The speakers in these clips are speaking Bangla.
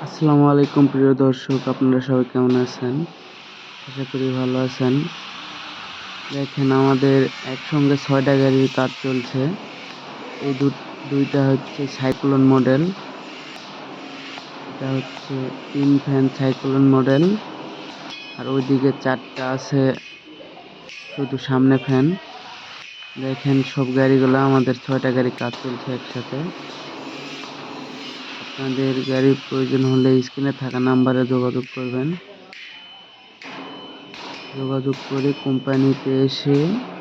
আসসালামু আলাইকুম প্রিয় দর্শক, আপনারা সবাই কেমন আছেন? আশা করি ভালো আছেন। দেখেন, আমাদের একসঙ্গে ৬টা গাড়ির কাজ চলছে। এই দুইটা হচ্ছে সাইক্লোন মডেল, এটা হচ্ছে ৩ ফ্যান সাইক্লোন মডেল, আর ওইদিকে ৪টা আছে শুধু সামনে ফ্যান। দেখেন, সব গাড়িগুলো আমাদের ৬টা গাড়ি কাজ চলছে একসাথে। আপনাদের গাড়ির প্রয়োজন হলে স্ক্রিনে থাকা নাম্বারে যোগাযোগ করবেন। যোগাযোগ করে কোম্পানিতে এসে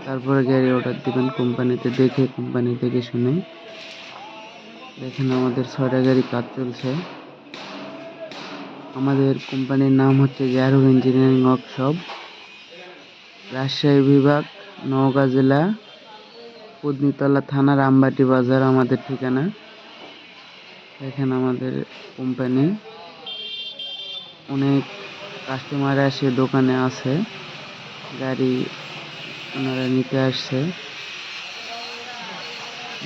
তারপরে গাড়ি অর্ডার দিবেন, কোম্পানিতে দেখে শুনে। দেখেন, আমাদের ৬টা গাড়ি কাজ চলছে। আমাদের কোম্পানির নাম হচ্ছে জাহিরুল ইঞ্জিনিয়ারিং ওয়ার্কশপ, রাজশাহী বিভাগ, নওগাঁ জেলা, পত্নীতলা থানা, রামবাটি বাজার আমাদের ঠিকানা। দেখেন, আমাদের কোম্পানি অনেক কাস্টমার এসে দোকানে আছে, গাড়ি ওনারা নিতে আসছে।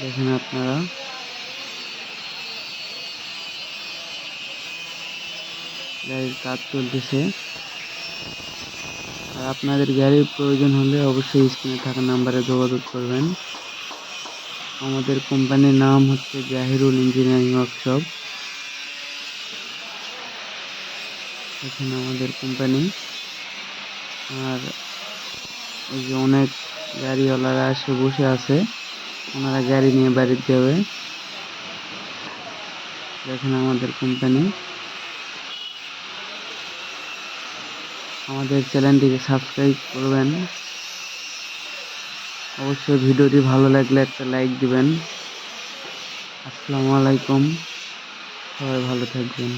দেখেন আপনারা, গাড়ির কাজ চলতেছে। আর আপনাদের গাড়ির প্রয়োজন হলে অবশ্যই স্ক্রিনে থাকা নাম্বারে যোগাযোগ করবেন। আমাদের কোম্পানির নাম হচ্ছে জাহিরুল ইঞ্জিনিয়ারিং ওয়ার্কশপ। এখানে আমাদের কোম্পানি। আর এই যে অনেক গাড়িওয়ালারা এসে বসে আছে, ওনারা গাড়ি নিয়ে বাড়িতে যাবে। দেখেন আমাদের কোম্পানি। আমাদের চ্যানেলটিকে সাবস্ক্রাইব করবেন। অবশ্যই ভিডিওটি ভালো লাগলে একটা লাইক দিবেন। আসসালামু আলাইকুম, সবাই ভালো থাকবেন।